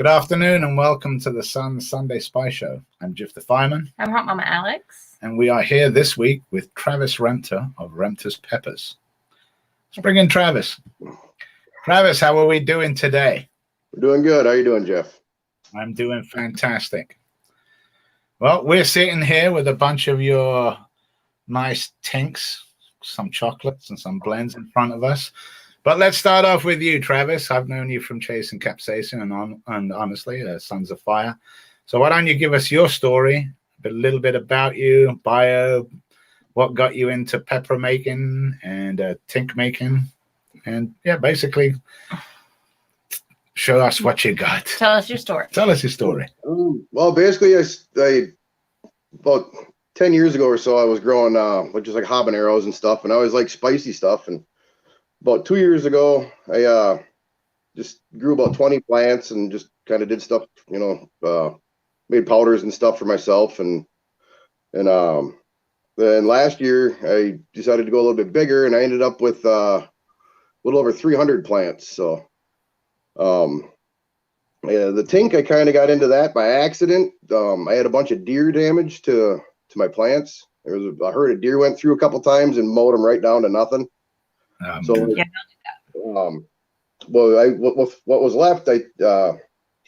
Good afternoon and welcome to the Sunday Spy Show. I'm Jeff the Fireman. I'm Hot Mama Alex. And we are here this week with Travis Remter of Remters Peppers. Let's bring in Travis. Travis, how are we doing today? We're doing good. How are you doing, Jeff? I'm doing fantastic. Well, we're sitting here with a bunch of your nice tinks, some chocolates and some blends in front of us. But let's start off with you, Travis. I've known you from Chase and Capsaicin and honestly, Sons of Fire. So why don't you give us your story, a little bit about you, bio, what got you into pepper making and tink making, and yeah, basically show us what you got. Tell us your story. Tell us your story. Well, basically, I about 10 years ago or so, I was growing just like habaneros and stuff, and I always like spicy stuff. And about 2 years ago, I just grew about 20 plants and just kind of did stuff, made powders and stuff for myself. And then last year, I decided to go a little bit bigger, and I ended up with a little over 300 plants. So, the tink, I kind of got into that by accident. I had a bunch of deer damage to my plants. I heard a deer went through a couple times and mowed them right down to nothing. Yeah, don't do that. What was left, I was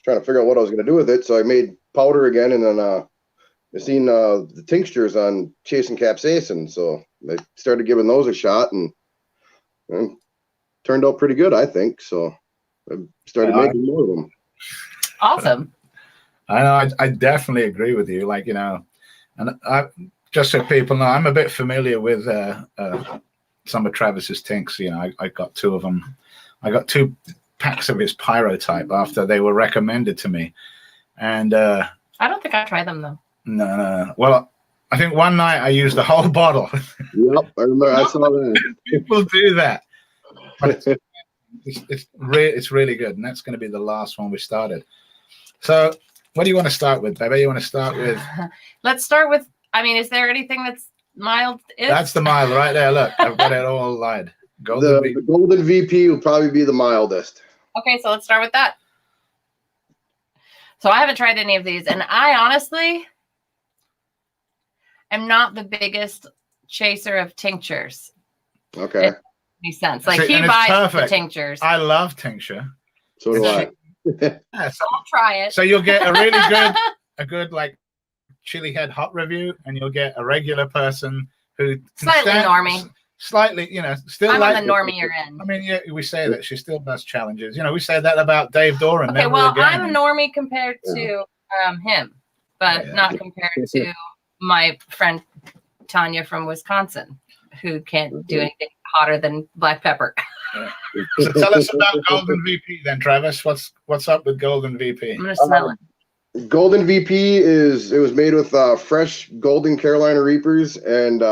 trying to figure out what I was going to do with it. So I made powder again, and then I seen the tinctures on Chase and Capsaicin. So I started giving those a shot, and turned out pretty good, I think. So I started making more of them. Awesome. I know. I definitely agree with you. And just so people know, I'm a bit familiar with some of Travis's tinks. I got two of them. I got 2 packs of his pyrotype after they were recommended to me. And I don't think I tried them though. No. Well, I think one night I used the whole bottle. Yep, I remember. I saw that. People do that. But it's really good, and that's going to be the last one we started. So, what do you want to start with, baby? You want to start with? Let's start with. Is there anything that's mild? That's the mild right there. Look, I've got it all lined. The Golden VP will probably be the mildest. Okay, so let's start with that. So I haven't tried any of these, and I honestly am not the biggest chaser of tinctures. Okay. It makes sense. Like he buys the tinctures. I love tincture. So do I. Yeah, so I'll try it. So you'll get a really good like chili head hot review, and you'll get a regular person who slightly normie. Slightly, still I'm like on the normie you're in. Yeah, we say that she still does challenges. We say that about Dave Doran. Okay, well, I'm a normie compared to him, but not compared to my friend Tanya from Wisconsin, who can't do anything hotter than black pepper. So tell us about Golden VP then, Travis. What's up with Golden VP? I'm gonna smell it. Golden VP it was made with fresh golden Carolina Reapers and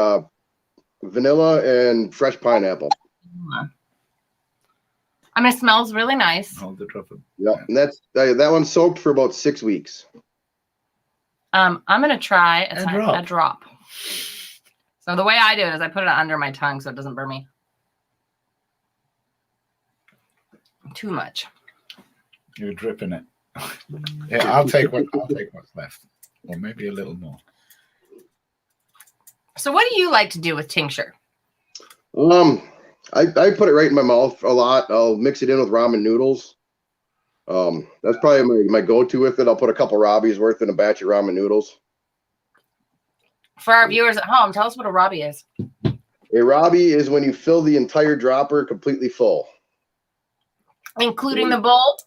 vanilla and fresh pineapple. It smells really nice. Hold the drop of. Yeah, and that one's soaked for about 6 weeks. I'm gonna try a drop. So the way I do it is I put it under my tongue so it doesn't burn me too much. You're dripping it. Yeah, I'll take what's left, or maybe a little more. So what do you like to do with tincture? I put it right in my mouth a lot. I'll mix it in with ramen noodles. That's probably my go-to with it. I'll put a couple Robbie's worth in a batch of ramen noodles. For our viewers at home, tell us what a Robbie is. A Robbie is when you fill the entire dropper completely full. Including the bowl?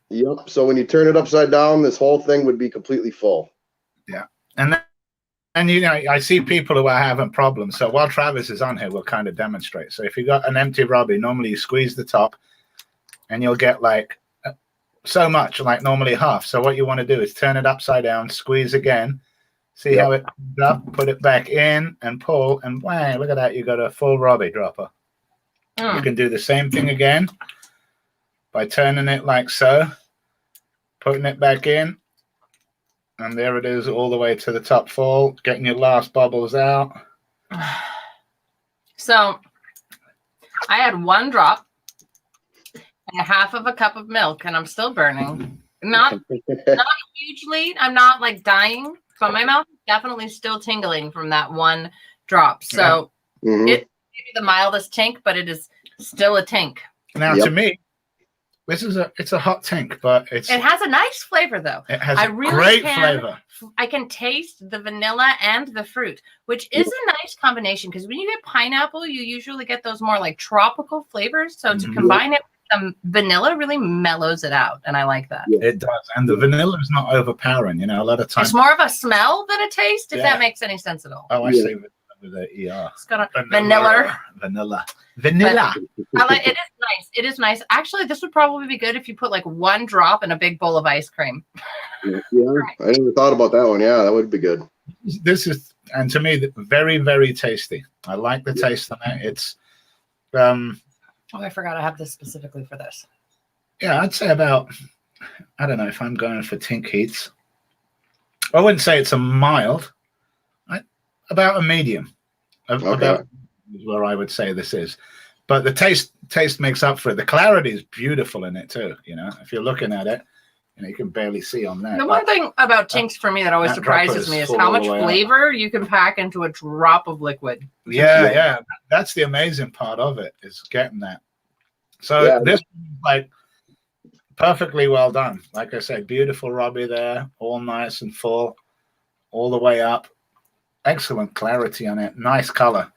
Yep. So when you turn it upside down, this whole thing would be completely full. Yeah. And I see people who are having problems. So while Travis is on here, we'll kind of demonstrate. So if you got an empty Robbie, normally you squeeze the top and you'll get like so much, like normally half. So what you want to do is turn it upside down, squeeze again, see how it comes up, put it back in and pull, and wow, look at that. You got a full Robbie dropper. You can do the same thing again by turning it like so, putting it back in. And there it is all the way to the top full, getting your last bubbles out. So I had 1 drop and 1/2 of a cup of milk, and I'm still burning. Not hugely. I'm not like dying, but my mouth is definitely still tingling from that one drop. So it's maybe the mildest tink, but it is still a tink. Now, to me, it's a hot tink, but it has a nice flavor though. It has great flavor. I can taste the vanilla and the fruit, which is a nice combination because when you get pineapple, you usually get those more like tropical flavors. So to combine it with some vanilla really mellows it out, and I like that. It does, and the vanilla is not overpowering. You know, a lot of times it's more of a smell than a taste. If that makes any sense at all. Oh, I see. With the ER. It's got a vanilla. But I like it. Is nice. It is nice. Actually, this would probably be good if you put like one drop in a big bowl of ice cream. Yeah, I never thought about that one. Yeah, that would be good. This is, and to me, very, very tasty. I like the taste on it. It's oh, I forgot I have this specifically for this. Yeah, I'd say about, I don't know if I'm going for tink heats. I wouldn't say it's a mild. About a medium. About where I would say this is. But the taste makes up for it. The clarity is beautiful in it too. You know, if you're looking at it, you can barely see on there. The one thing about tinks for me that always surprises me is how much flavor you can pack into a drop of liquid. Yeah. That's the amazing part of it, is getting that. So this is like perfectly well done. Like I said, beautiful Robbie there, all nice and full, all the way up. Excellent clarity on it. Nice color.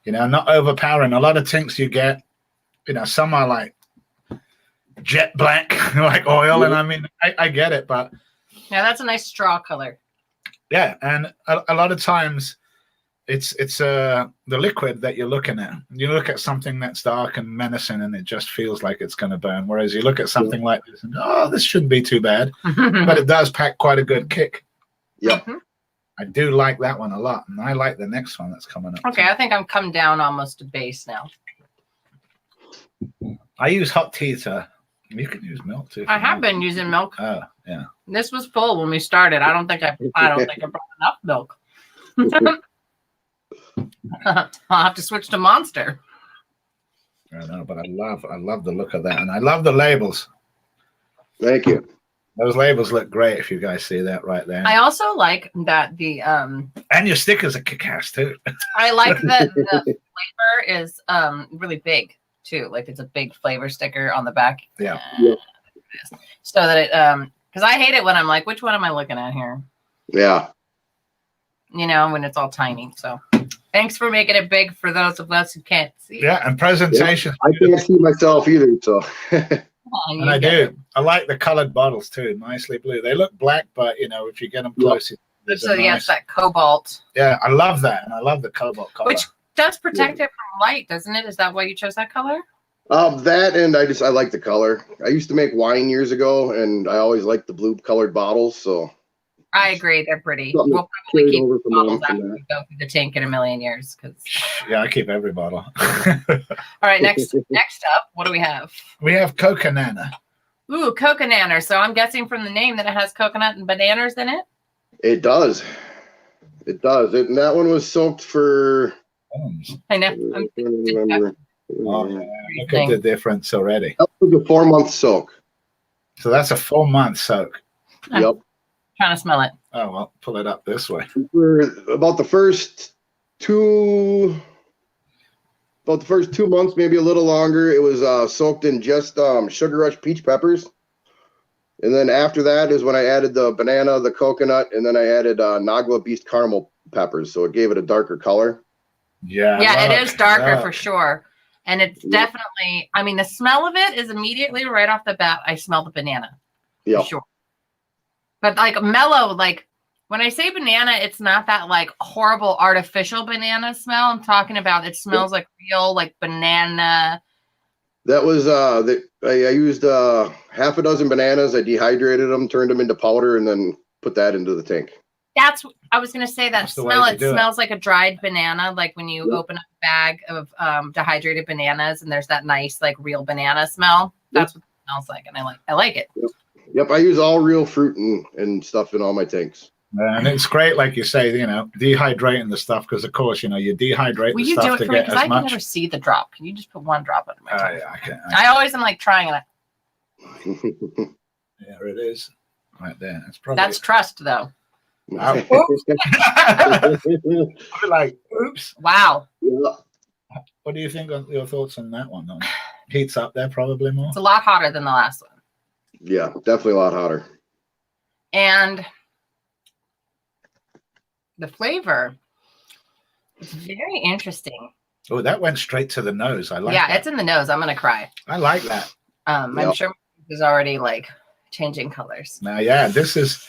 You know, not overpowering. A lot of tinks you get, you know, some are like jet black, like oil. And I mean, I get it, but yeah, that's a nice straw color. Yeah, and a lot of times it's the liquid that you're looking at. You look at something that's dark and menacing, and it just feels like it's going to burn. Whereas you look at something like this, and this shouldn't be too bad, but it does pack quite a good kick. Yeah. I do like that one a lot, and I like the next one that's coming up. Okay, I think I'm come down almost to base now. I use hot tea to. You can use milk too. I have been using milk. Oh, yeah. This was full when we started. I don't think I brought enough milk. I'll have to switch to Monster. I know, but I love the look of that, and I love the labels. Thank you. Those labels look great if you guys see that right there. I also like that the and your stickers are kick-ass too. I like that the flavor is really big too. Like it's a big flavor sticker on the back. Yeah. So that it because I hate it when I'm like, which one am I looking at here? Yeah. You know, when it's all tiny. So thanks for making it big for those of us who can't see. Yeah, and presentation. Yeah, I can't see myself either, so and I do. I like the colored bottles too. Nicely blue. They look black, but you know, if you get them close, so yes, that cobalt. Yeah, I love that, and I love the cobalt color. Which does protect it from light, doesn't it? Is that why you chose that color? That, and I like the color. I used to make wine years ago, and I always liked the blue colored bottles. So I agree, they're pretty. We'll probably keep the bottles after we go through the tank in a million years. Yeah, I keep every bottle. All right, next up, what do we have? We have coconut. Ooh, coconut. So I'm guessing from the name that it has coconut and bananas in it. It does. It does. And that one was soaked for. I know. I'm trying to remember. Oh, yeah. Look at the difference already. That was a 4-month soak. So that's a 4-month soak. Yep. Trying to smell it. Oh, well, pull it up this way. For about the first 2 months, maybe a little longer, it was soaked in just Sugar Rush peach peppers. And then after that is when I added the banana, the coconut, and then I added Nagla Beast caramel peppers. So it gave it a darker color. Yeah. Yeah, it is darker for sure. And it's definitely, I mean, the smell of it is immediately right off the bat. I smell the banana. Yeah. For sure. But like mellow, like when I say banana, it's not that like horrible artificial banana smell. I'm talking about it smells like real like banana. That was I used half a dozen bananas. I dehydrated them, turned them into powder, and then put that into the tank. That's I was gonna say that smell. It smells like a dried banana, like when you open up a bag of dehydrated bananas, and there's that nice like real banana smell. That's what it smells like, and I like it. Yep, I use all real fruit and stuff in all my tanks. And it's great, like you say, you know, dehydrating the stuff because, of course, you know, you dehydrate the stuff to get as much. I can never see the drop. Can you just put one drop in my tank? Yeah, I can. I always am like trying it. There it is, right there. That's probably. That's trust, though. I'll be like, oops. Wow. Yeah. What do you think of your thoughts on that one? Though? Heats up there probably more. It's a lot hotter than the last one. Yeah, definitely a lot hotter. And the flavor is very interesting. Oh, that went straight to the nose. I like Yeah, that. it's in the nose. I'm gonna cry. I like that. I'm sure is already like changing colors. Now, yeah, this has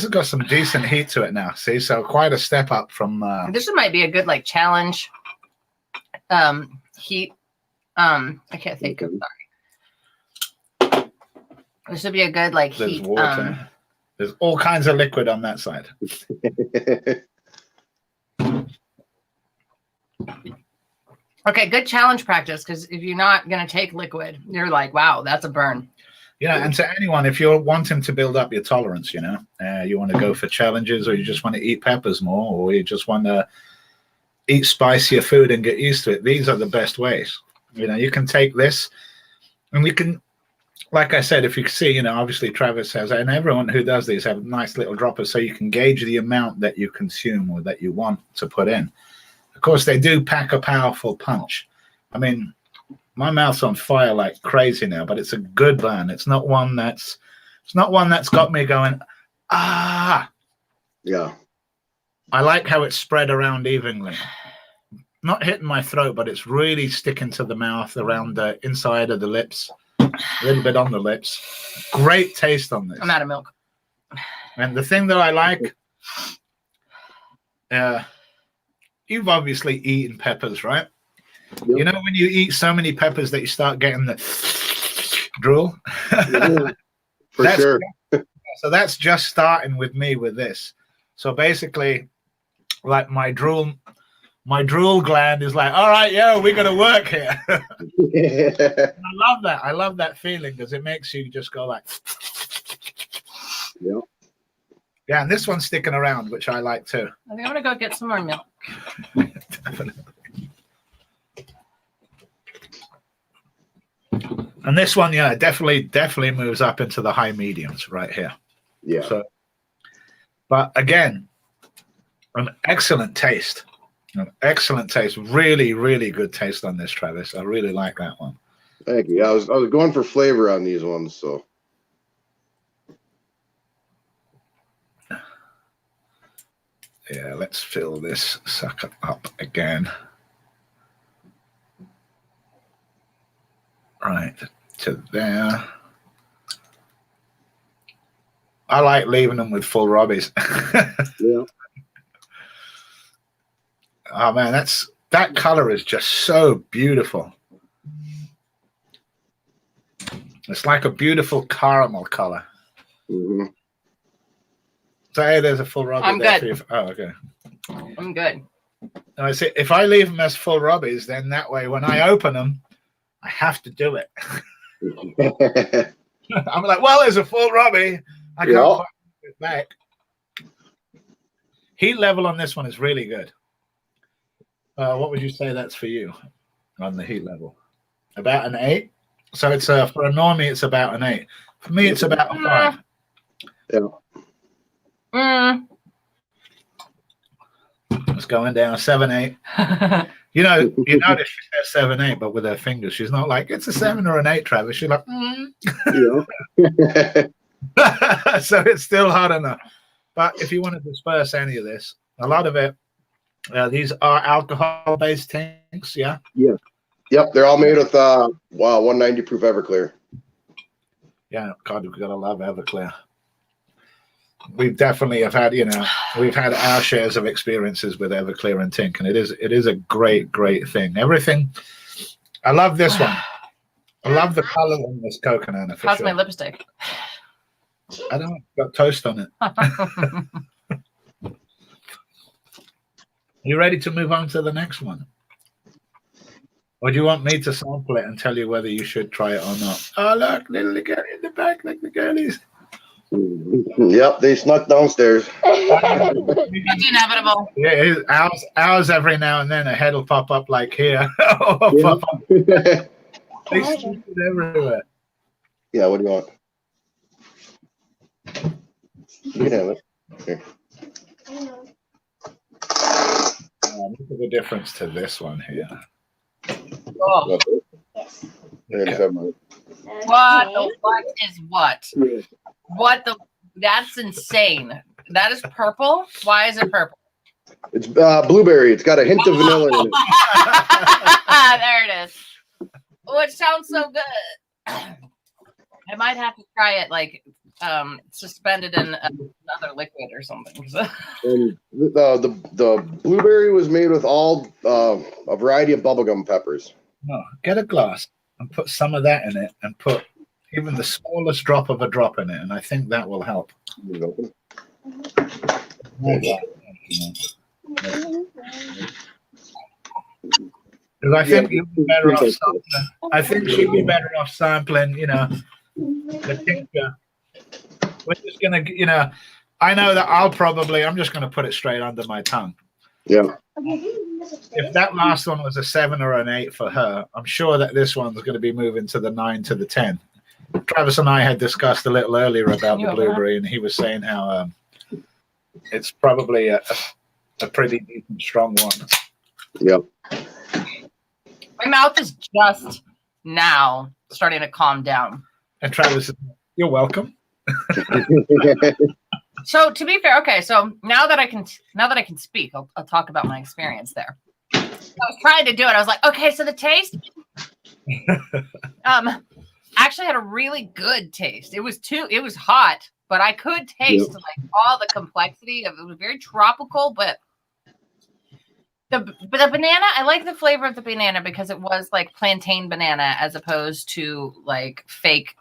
got some decent heat to it now. See, so quite a step up from. This might be a good like challenge. Heat. I can't think of. Sorry. This would be a good like There's heat. water. There's all kinds of liquid on that side. Okay, good challenge practice, because if you're not going to take liquid, you're like, wow, that's a burn. Yeah, and to anyone, if you're wanting to build up your tolerance, you want to go for challenges, or you just want to eat peppers more, or you just want to eat spicier food and get used to it, these are the best ways. You can take this, and we can, like I said, if you can see, obviously Travis has, and everyone who does these have nice little droppers, so you can gauge the amount that you consume or that you want to put in. Of course, they do pack a powerful punch. I mean, my mouth's on fire like crazy now, but it's a good burn. It's not one that's got me going, ah. Yeah. I like how it's spread around evenly. Not hitting my throat, but it's really sticking to the mouth, around the inside of the lips, a little bit on the lips. Great taste on this. I'm out of milk. And the thing that I like, you've obviously eaten peppers, right? Yep. When you eat so many peppers that you start getting the drool? Yeah, for sure. So that's just starting with me with this. So basically, like my drool gland is like, all right, yo, we're going to work here. Yeah. I love that. I love that feeling, because it makes you just go like. Yeah. Yeah, and this one's sticking around, which I like too. I think I'm going to go get some more milk. Definitely. And this one, yeah, definitely moves up into the high mediums right here. Yeah. So, but again, an excellent taste. An excellent taste. Really, really good taste on this, Travis. I really like that one. Thank you. I was going for flavor on these ones, so. Yeah, let's fill this sucker up again. Right to there. I like leaving them with full robbies. Yeah. Oh man, that color is just so beautiful. It's like a beautiful caramel color. Mm-hmm. So hey, there's a full robbie. I'm there good. for you. Oh, okay. I'm good. And I say, if I leave them as full robbies, then that way when I open them, I have to do it. I'm like, well, there's a full robbie. I can't quite put it back. Heat level on this one is really good. What would you say that's for you on the heat level? About an 8. So it's for a normie, it's about an 8. For me, it's about a 5. Yeah. It's going down 7, 8. You notice she says 7, 8, but with her fingers, she's not like it's a 7 or an 8, Travis. She's like, Yeah. So it's still hard enough. But if you want to disperse any of this, a lot of it, these are alcohol-based tanks, yeah? Yeah. Yep, they're all made with 190 proof Everclear. Yeah, God, we've got to love Everclear. We definitely have had, we've had our shares of experiences with Everclear and Tinc, and it is a great, great thing. Everything. I love this one. I love the color on this coconut. How's my lipstick? I don't got toast on it. You ready to move on to the next one? Or do you want me to sample it and tell you whether you should try it or not? Oh, look, little girl in the back, like the girlies. Yep, they snuck downstairs. It's inevitable. Yeah, ours every now and then a head will pop up like here. They shoot it everywhere. Yeah, what do you want? You can have it. Here. Look at the difference to this one here. Oh, Yes. Here, just have mine. what Okay. the what is what? What the? That's insane. That is purple. Why is it purple? It's blueberry. It's got a hint of vanilla in it. There it is. Oh, it sounds so good. I might have to try it like suspended in another liquid or something. And the blueberry was made with all a variety of bubblegum peppers. No, get a glass and put some of that in it, and put even the smallest drop of a drop in it, and I think that will help. Leave it open. Because I think you'd be better off sampling. I think she'd be better off sampling, the tincture. We're just gonna, I know that I'm just gonna put it straight under my tongue. Yeah. If that last one was a 7 or an 8 for her, I'm sure that this one's going to be moving to the 9 to the 10. Travis and I had discussed a little earlier about the blueberry, and he was saying how it's probably a pretty deep and strong one. Yep. My mouth is just now starting to calm down. And Travis, you're welcome. So to be fair, okay. So now that I can speak, I'll talk about my experience there. I was trying to do it. I was like, okay, so the taste, actually had a really good taste. It was hot, but I could taste like all the complexity of it. Was very tropical, but the banana, I like the flavor of the banana because it was like plantain banana as opposed to like fake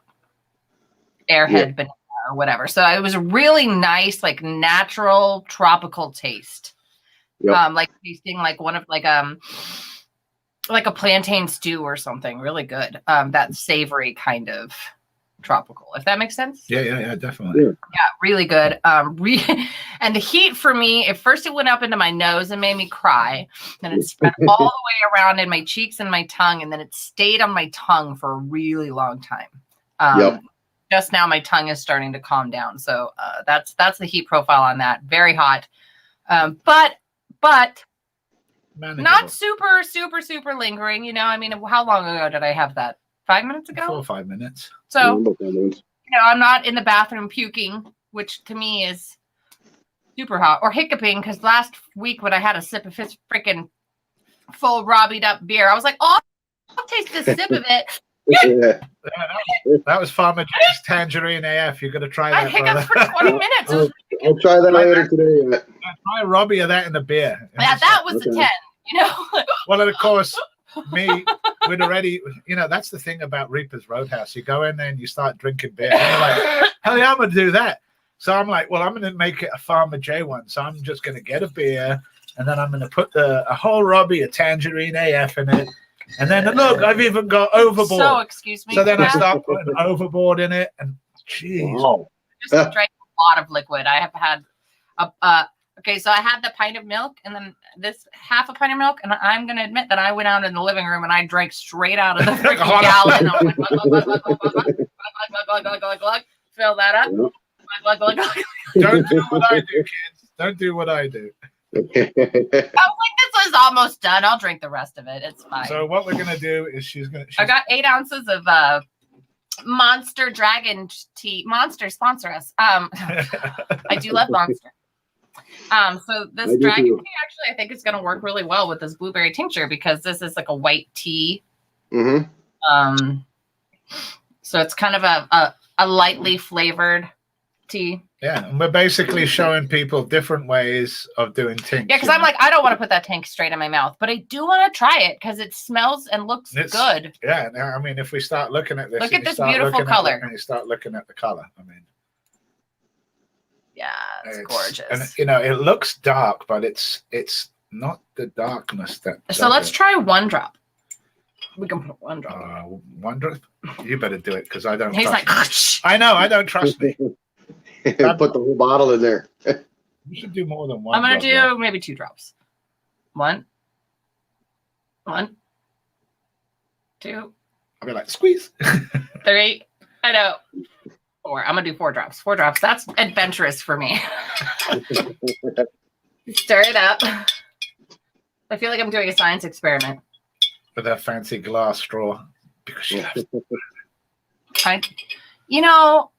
airhead banana or whatever. So it was a really nice, like natural tropical taste. Yep. Like tasting like one of like a plantain stew or something. Really good. That savory kind of tropical, if that makes sense. Yeah, definitely. Yeah. Yeah, really good. And the heat for me, at first it went up into my nose and made me cry. Then it spread all the way around in my cheeks and my tongue, and then it stayed on my tongue for a really long time. Just now my tongue is starting to calm down. So that's the heat profile on that. Very hot. But Manageable. not super lingering. I mean, how long ago did I have that? 5 minutes ago? 4 or 5 minutes. So, I'm not in the bathroom puking, which to me is super hot, or hiccuping, because last week when I had a sip of his freaking full Robbied up beer, I was like, oh, I'll taste this sip of it. Yeah. That was Farmer J's Tangerine AF. You're going to try that, I hiccuped for 20 minutes. I'll try that later today. Try a Robbie of that in the beer. Yeah, that was the 10, Well, and of course, we'd already, that's the thing about Reaper's Roadhouse. You go in there and you start drinking beer. And you're like, hell yeah, I'm going to do that. So I'm like, well, I'm going to make it a Farmer J one. So I'm just going to get a beer, and then I'm going to put a whole Robbie of Tangerine AF in it. And then look, I've even got Overboard. So, excuse me. So then I start putting Overboard in it, and jeez. Wow. Just drank a lot of liquid. I have had okay, so I had the pint of milk and then this half a pint of milk, and I'm going to admit that I went out in the living room and I drank straight out of the freaking gallon. I was like, glug, fill that up. Glug. Don't do what I do, kids. Don't do what I do. I was like, this is almost done. I'll drink the rest of it. It's fine. So what we're going to do is I got 8 ounces of Monster Dragon tea. Monster, sponsor us. I do love Monster. So this dragon tea actually I think is going to work really well with this blueberry tincture because this is like a white tea. Mm-hmm. So it's kind of a lightly flavored tea. Yeah, and we're basically showing people different ways of doing tincture. Yeah, because I'm like, I don't want to put that tank straight in my mouth, but I do want to try it because it smells and looks good. Yeah, I mean, if we start looking at this, look at this beautiful color, and you start looking at the color, I mean, yeah, it's gorgeous. And it looks dark, but it's not the darkness that. So let's try 1 drop. We can put 1 drop. 1 drop. You better do it because I don't. He's like, I know, I don't trust me. Put the whole bottle in there. You should do more than 1. I'm gonna do maybe 2 drops. 1, 2. I'll be like, squeeze. 3. I know. 4. I'm gonna do 4 drops. 4 drops. That's adventurous for me. Stir it up. I feel like I'm doing a science experiment. With a fancy glass straw. Because you have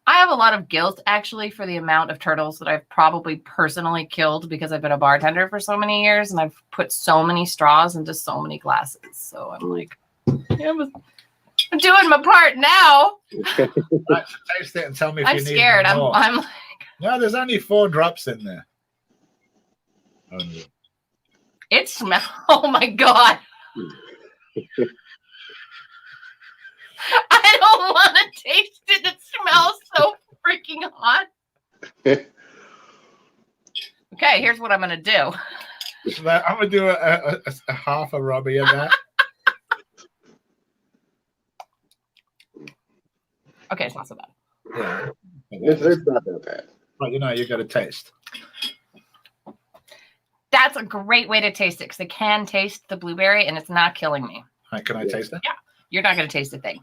I have a lot of guilt actually for the amount of turtles that I've probably personally killed because I've been a bartender for so many years and I've put so many straws into so many glasses. So I'm like, I'm doing my part now. Right, so taste it and tell me if I'm you need scared. more. I'm like, No, there's only 4 drops in there. Only. it smells. Oh my God. I don't want to taste it. It smells so freaking hot. Okay, here's what I'm going to do. I'm going to do a half a Robbie of that. Okay, it's not so bad. Yeah. It's not that bad. But you got to taste. That's a great way to taste it because I can taste the blueberry and it's not killing me. Right, can I taste it? Yeah. You're not going to taste a thing.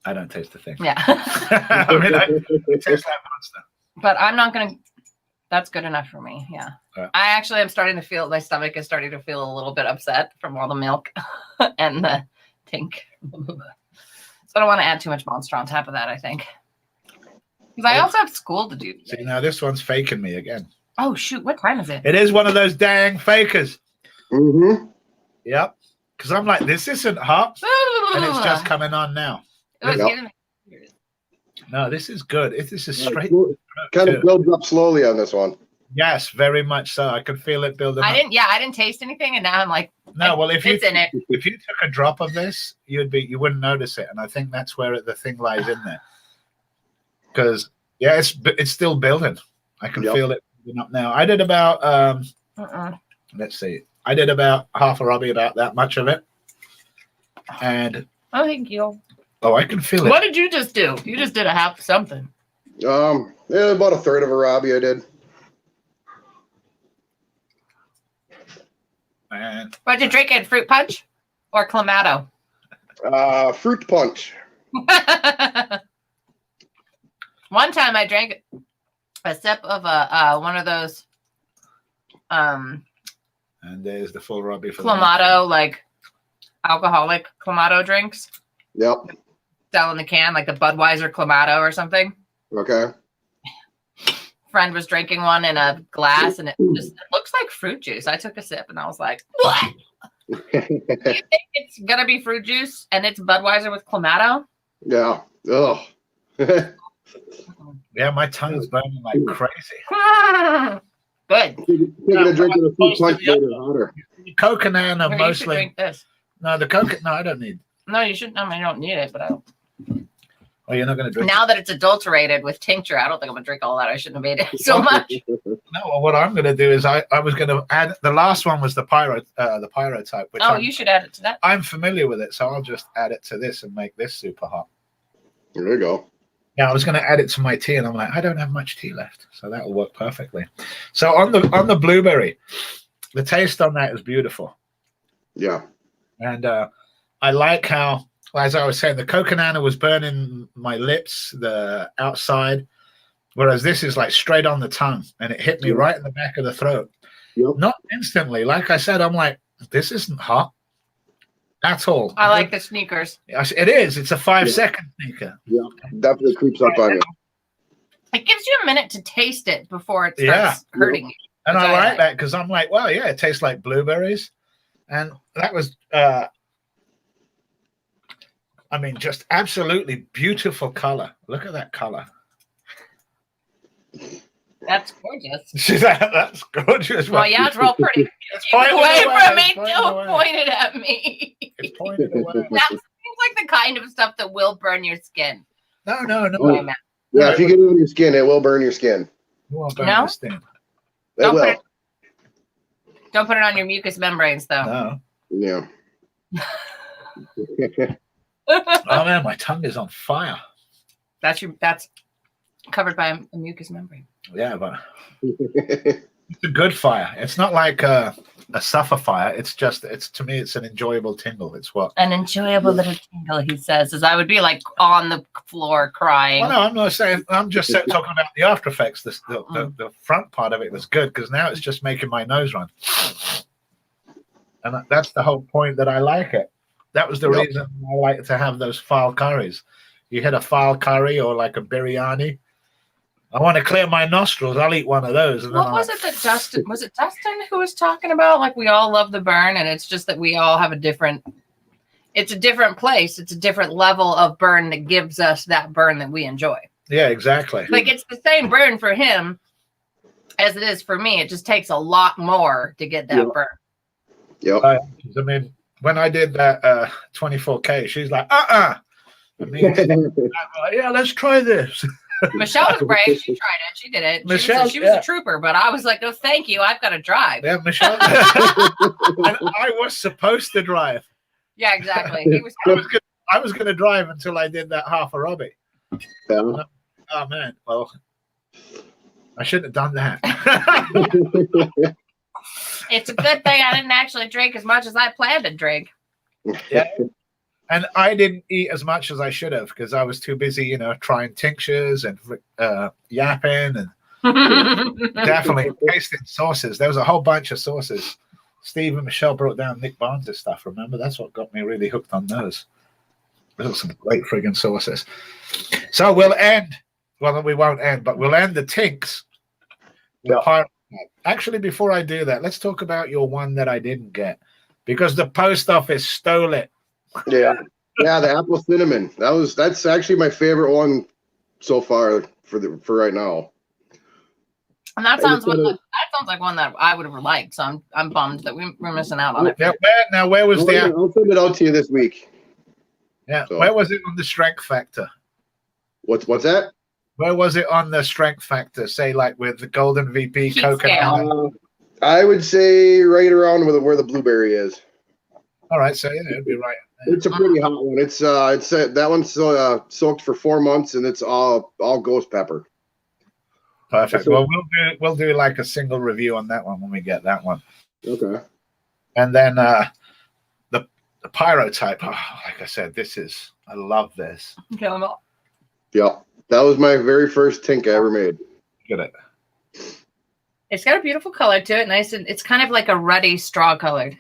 I don't taste a thing. Yeah. I mean, I taste that monster. But I'm not going to. That's good enough for me. Yeah. Yeah. I actually am starting to feel, my stomach is starting to feel a little bit upset from all the milk and the tink. So I don't want to add too much monster on top of that, I think. Because I also have school to do. See, now this one's faking me again. Oh, shoot. What time is it? It is one of those dang fakers. Mm-hmm. Yep. Because I'm like, this isn't hot. And it's just coming on now. It was Yep. giving me. No, this is good. This is straight. Kind of builds up slowly on this one. Yes, very much so. I can feel it building up. I didn't taste anything. And now I'm like, No, well, if you it's in it. if you took a drop of this, you wouldn't notice it. And I think that's where the thing lies in there. Because yeah, it's still building. I can feel it building up now. I did about let's see. I did about half a Robbie, about that much of it. And Oh, thank you. oh, I can feel it. What did you just do? You just did a half something. Yeah, about a third of a Robbie I did. And What did you drink it? Fruit punch or Clamato? Fruit punch. One time I drank a sip of one of those and there's the full Robbie for Clamato, like alcoholic Clamato drinks. Yep. Sell in the can, like the Budweiser Clamato or something. Okay. Friend was drinking one in a glass and it looks like fruit juice. I took a sip and I was like, what? You think it's gonna be fruit juice and it's Budweiser with Clamato? Yeah. Ugh. Yeah, my tongue's burning like crazy. Good. Taking a drink of the fruit punch made it hotter. Coconut are Here, you should mostly. drink this. No, the coconut. No, I don't need. No, you shouldn't. I mean, you don't need it, but I don't. Oh, you're not going to drink. Now that it's adulterated with tincture, I don't think I'm gonna drink all that. I shouldn't have made it so much. No, well, what I'm going to do is I was going to add. The last one was the pyrotype. Which Oh, you should add it to that. I'm familiar with it, so I'll just add it to this and make this super hot. There we go. Yeah, I was going to add it to my tea, and I'm like, I don't have much tea left, so that will work perfectly. So on the blueberry, the taste on that is beautiful, Yeah. and I like how, as I was saying, the coconut was burning my lips, the outside, whereas this is like straight on the tongue, and it hit me right in the back of the throat. Yep. Not instantly, like I said, I'm like, this isn't hot at all. I like the sneakers. It is. It's a 5-second sneaker. Yeah. Definitely creeps up on you. It gives you a minute to taste it before it starts hurting you. And Which I I like like. that because I'm like, well, yeah, it tastes like blueberries. And that was, I mean, just absolutely beautiful color. Look at that color. That's gorgeous. That's gorgeous. Well, yeah, it's real pretty. It's Keep it pointed away away, from me. it's pointed Don't away. point it at me. It's pointed away. That seems like the kind of stuff that will burn your skin. No. Oh. Yeah, if you get it on your skin, it will burn your skin. You won't burn No? this thing. It Don't will. Don't put it on your mucous membranes, though. No. Yeah. Oh, man, my tongue is on fire. That's covered by a mucous membrane. Yeah, but It's a good fire. It's not like a suffer fire. It's to me, it's an enjoyable tingle. It's what an enjoyable little tingle. He says, as I would be like on the floor crying. Well, no, I'm not saying. I'm just talking about the after effects. The front part of it was good because now it's just making my nose run, and that's the whole point that I like it. That was the reason I like to have those file curries. You hit a file curry or like a biryani. I want to clear my nostrils. I'll eat one of those. And what was it that Dustin who was talking about? Like, we all love the burn, and it's just that we all have it's a different place. It's a different level of burn that gives us that burn that we enjoy. Yeah, exactly. Like, it's the same burn for him as it is for me. It just takes a lot more to get that burn. Yep. I mean, when I did that 24K, she's like, I mean, yeah, let's try this. Michelle was brave. She tried it. She did it. She was a trooper, but I was like, no, thank you. I've got to drive. Yeah, Michelle. And I was supposed to drive. Yeah, exactly. I was going to drive until I did that half a Robbie. Yeah. Oh, man. Well, I shouldn't have done that. It's a good thing I didn't actually drink as much as I planned to drink. Yeah. And I didn't eat as much as I should have because I was too busy, trying tinctures and yapping and definitely tasting sauces. There was a whole bunch of sauces. Steve and Michelle brought down Nick Barnes' stuff, remember? That's what got me really hooked on those. Those are some great friggin' sauces. So we'll end. Well, we won't end, but we'll end the tinks. Actually, before I do that, let's talk about your one that I didn't get because the post office stole it. Yeah, the apple cinnamon. That's actually my favorite one so far for right now. And that sounds like one that I would have liked. So I'm bummed that we're missing out on it. Yeah, where was the? I'll send it out to you this week. Yeah, so, where was it on the strength factor? What's that? Where was it on the strength factor? Say like with the Golden VP coconut. I would say right around where the blueberry is. All right, so yeah, it'd be right. It's a pretty hot one. It's that one's soaked for 4 months, and it's all ghost pepper. Perfect. Well, we'll do like a single review on that one when we get that one. Okay. And then the pyrotype. Oh, like I said, I love this. Yeah, that was my very first tink I ever made. Look at it. It's got a beautiful color to it. Nice, and it's kind of like a ruddy straw colored.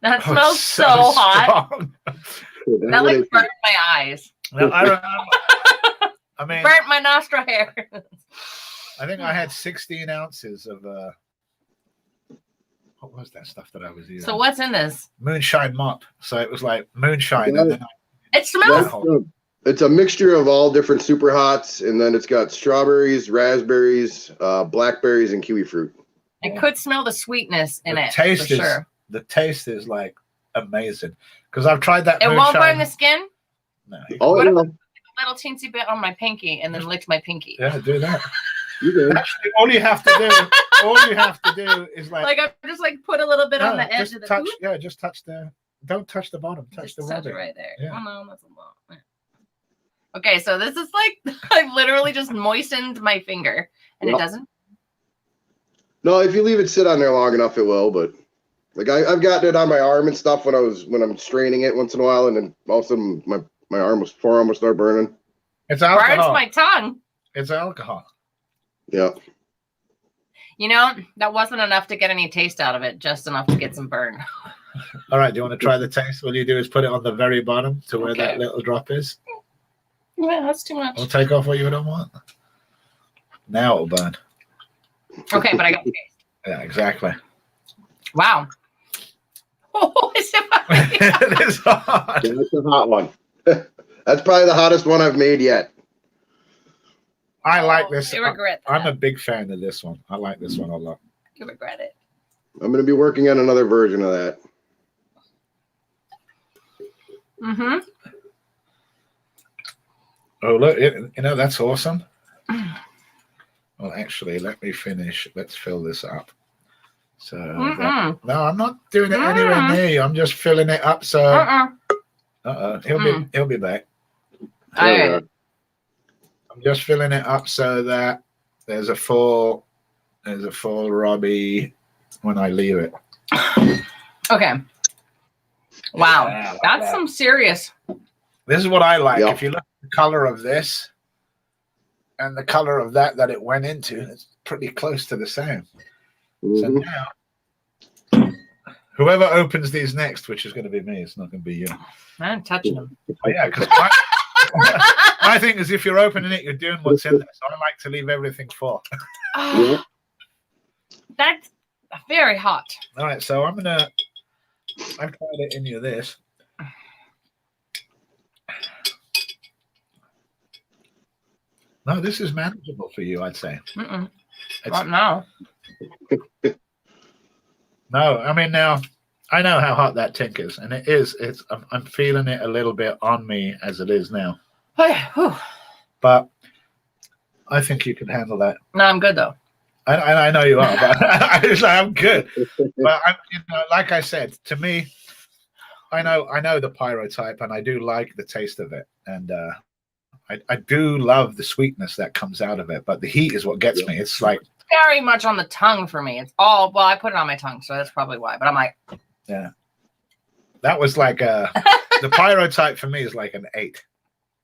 That smells so hot. That like burned my eyes. No, I remember. I mean, burnt my nostril hair. I think I had 16 ounces of what was that stuff that I was using? So what's in this? Moonshine mop. So it was like moonshine. And then it smells. It's a mixture of all different super hots, and then it's got strawberries, raspberries, blackberries, and kiwi fruit. I could smell the sweetness in it. The taste is like amazing because I've tried that. It won't burn the skin. No. What if I put a little teensy bit on my pinky and then licked my pinky? Yeah, do that. You do. Actually, all you have to do is like I just like put a little bit on the edge of the touch. Yeah, just touch don't touch the bottom. Touch the touch it right there. Yeah. Oh no, that's a lot. Okay, so this is like I've literally just moistened my finger and it doesn't. No, if you leave it sit on there long enough, it will. But like I've gotten it on my arm and stuff when I'm straining it once in a while, and then all of a sudden my forearm will start burning. It's alcohol. Burns my tongue. It's alcohol. Yeah. That wasn't enough to get any taste out of it, just enough to get some burn. All right, do you want to try the taste? What you do is put it on the very bottom to where that little drop is. Yeah, that's too much. We'll take off what you don't want. Now it'll burn. Okay, but I got the taste. Yeah, exactly. Wow. Oh, is it hot? It is hot. Yeah, that's a hot one. That's probably the hottest one I've made yet. I like this. You regret that. I'm a big fan of this one. I like this one a lot. You regret it. I'm going to be working on another version of that. Mm-hmm. Oh, look, that's awesome. Well, actually, let me finish. Let's fill this up. So, no, I'm not doing it anywhere near you. I'm just filling it up. So, he'll be back. All right. I'm just filling it up so that There's a full Robbie when I leave it. Okay. Wow, Yeah, like that's that. some serious. This is what I like. Yep. If you look at the color of this and the color of that it went into, it's pretty close to the same. So now, whoever opens these next, which is going to be me, it's not going to be you. I'm touching them. Oh, yeah, because my thing is if you're opening it, you're doing what's in there. So I like to leave everything full. Oh, that's very hot. All right, so I've tried it in you this. No, this is manageable for you, I'd say. Mm-mm. Not now. No, I mean, now I know how hot that tink is, and it is. I'm feeling it a little bit on me as it is now. Oh, yeah. Whew. But I think you can handle that. No, I'm good though. I know you are, but I'm good. But like I said, to me, I know the pyro type, and I do like the taste of it, and I do love the sweetness that comes out of it. But the heat is what gets me. It's like Very much on the tongue for me. It's all, well, I put it on my tongue, so that's probably why. But I'm like, yeah, that was like the pyro type for me is like an 8.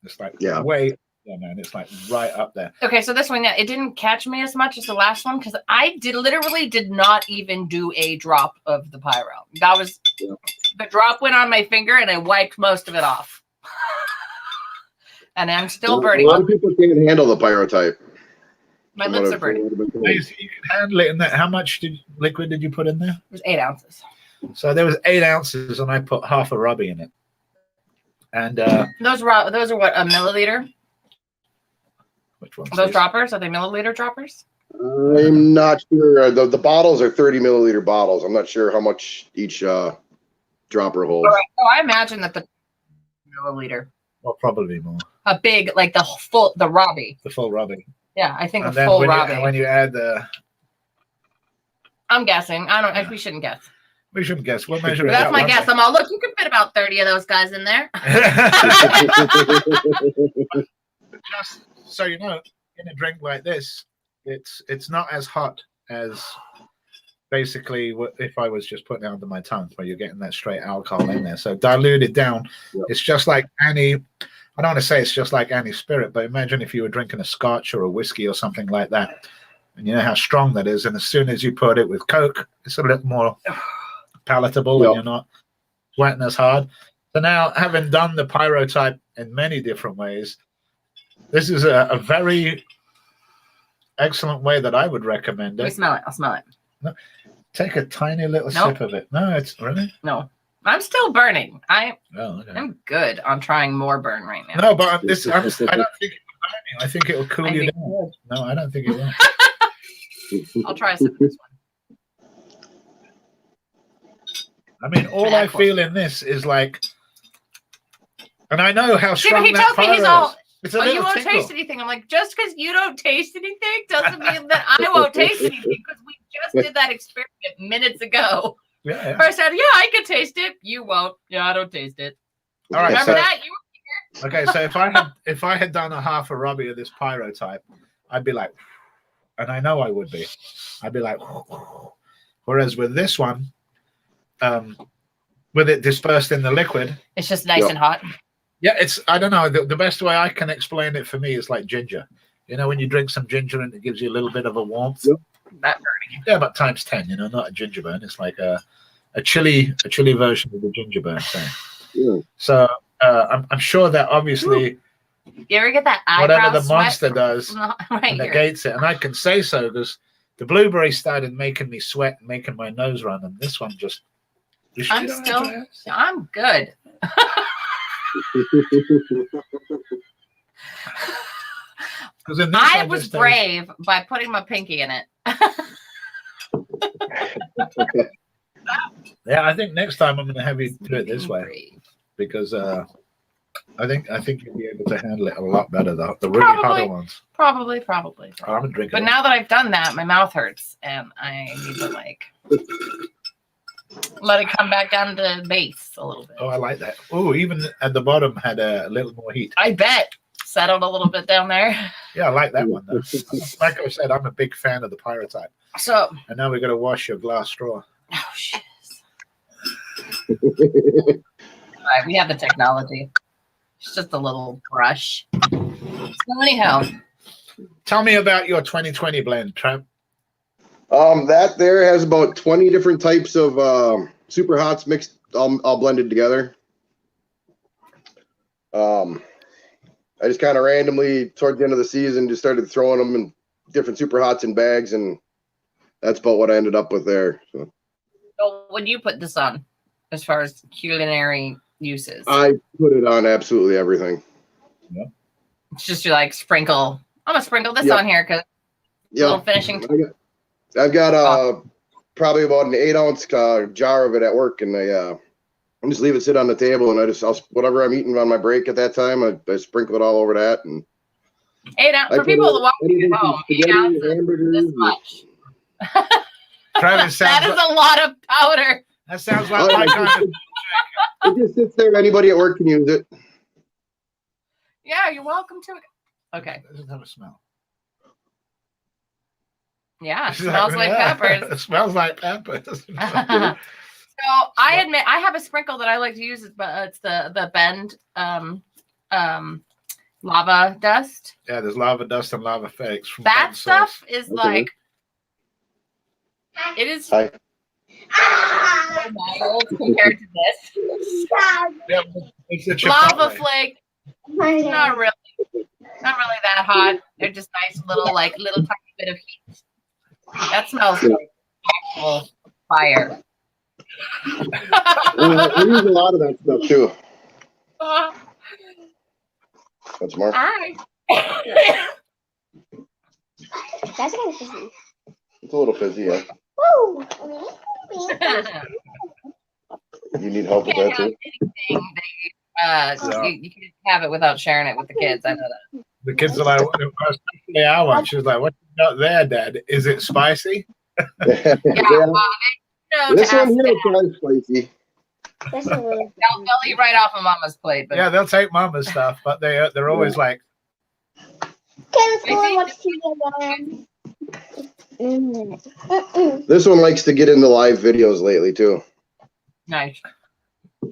It's like way. Yeah, man, it's like right up there. okay, so this one, yeah, it didn't catch me as much as the last one because I literally did not even do a drop of the pyro. That was the drop went on my finger and I wiped most of it off. And I'm still burning. A lot of people can't handle the pyro type. My lips are burning. You can handle it in that. How much liquid did you put in there? It was 8 ounces. So there was 8 ounces, and I put half a Robbie in it. And those are what, a milliliter? which ones? Those droppers, are they milliliter droppers? I'm not sure. The bottles are 30 milliliter bottles. I'm not sure how much each dropper holds. All right. Oh, I imagine that the milliliter. Well, probably more. A big, like the Robbie. The full Robbie. Yeah, I think And a then full when Robbie. when you add the, I'm guessing. I don't. We shouldn't guess. we shouldn't guess. We'll measure it. That's out my one guess. day. I'm all, look, you can fit about 30 of those guys in there. Just so you know, in a drink like this, it's not as hot as basically if I was just putting it under my tongue, where you're getting that straight alcohol in there. So diluted down, it's just like any. I don't want to say it's just like any spirit, but imagine if you were drinking a scotch or a whiskey or something like that, and you know how strong that is. And as soon as you put it with Coke, it's a little more palatable, and you're not sweating as hard. So now, having done the pyro type in many different ways, this is a very excellent way that I would recommend Let me it. smell it. I'll smell it. No, take a tiny little Nope. sip of it. No, it's really. No, I'm still burning. Oh, okay. I'm good on trying more burn right now. No, but I don't think it will burn you. I think it will cool you down. No, I don't think it will. I'll try some of this one. I mean, all I feel in this is like, and I know how See, strong but he that tells me pyro he's all, is. It's a oh, you little won't tickle. taste anything. I'm like, just because you don't taste anything doesn't mean that I won't taste anything, because we just did that experiment minutes ago. Yeah. Where I said, yeah, I could taste it. You won't. Yeah, I don't taste it. All right. Remember So, that? You okay, so if I had done a half a Robbie of this pyro type, I'd be like, and I know I would be. I'd be like, whereas with this one, with it dispersed in the liquid, it's just nice and hot. yeah, it's, I don't know, the best way I can explain it for me is like ginger. You know, when you drink some ginger and it gives you a little bit of a warmth. That burning. Yeah, but times 10, you know, not a ginger burn. It's like a chili version of the ginger burn thing. Yeah. So I'm sure that obviously You ever get that eyebrow whatever the sweat monster does right here? negates it. And I can say so because the blueberry started making me sweat and making my nose run, and this one just. I'm good. I was brave by putting my pinky in it. Yeah, I think next time I'm going to have you do it this way, because I think you'll be able to handle it a lot better. The really hotter ones. Probably. I'm drinking. But now that I've done that, my mouth hurts, and I need to like let it come back down to base a little bit. Oh, I like that. Oh, even at the bottom had a little more heat. I bet. settled a little bit down there. Yeah, I like that one though. Like I said, I'm a big fan of the pirate type. So, And now we're gonna wash your glass straw. oh shit. Right, we have the technology. It's just a little brush. So anyhow, tell me about your 2020 blend, Trav. That there has about 20 different types of super hots mixed, all blended together. I just kind of randomly towards the end of the season just started throwing them in different super hots in bags, and that's about what I ended up with there. so what do you put this on as far as culinary uses? I put it on absolutely everything. Yeah. It's just you like sprinkle. I'm gonna sprinkle this on here because little finishing. I've got probably about an 8-ounce jar of it at work, and I just leave it sit on the table, and I'll whatever I'm eating on my break at that time, I sprinkle it all over that. And 8 ounces for people that walk at home. 8 ounces is this much. Travis, that is a lot of powder. That sounds like my kind of. It just sits there. Anybody at work can use it. Yeah, you're welcome to it. Okay. It doesn't have a smell. Yeah, it smells like peppers. It smells like peppers. So I admit I have a sprinkle that I like to use, but it's the Bend lava dust. Yeah, there's lava dust and lava flakes. From that Bend stuff sauce. is like it is Hi. mild compared to this. Yeah, it's a Lava Chipotle. flake, not really that hot. They're just nice little little tiny bit of heat. That smells like actual fire. I use a lot of that stuff too. That's more. Hi. That's kind of fizzy. It's a little fizzy, yeah. Woo! You need help with Can't that have too. anything that you can have it without sharing it with the kids. I know that. The kids are like, especially our one. She was like, "What you got there, Dad? Is it spicy?" Yeah. No, This to one ask here them. is kind of spicy. That's a little. They'll eat right off of Mama's plate. But Yeah, they'll take Mama's stuff, but they're always like, Okay, let's go and watch TV again. This one likes to get into live videos lately too. nice.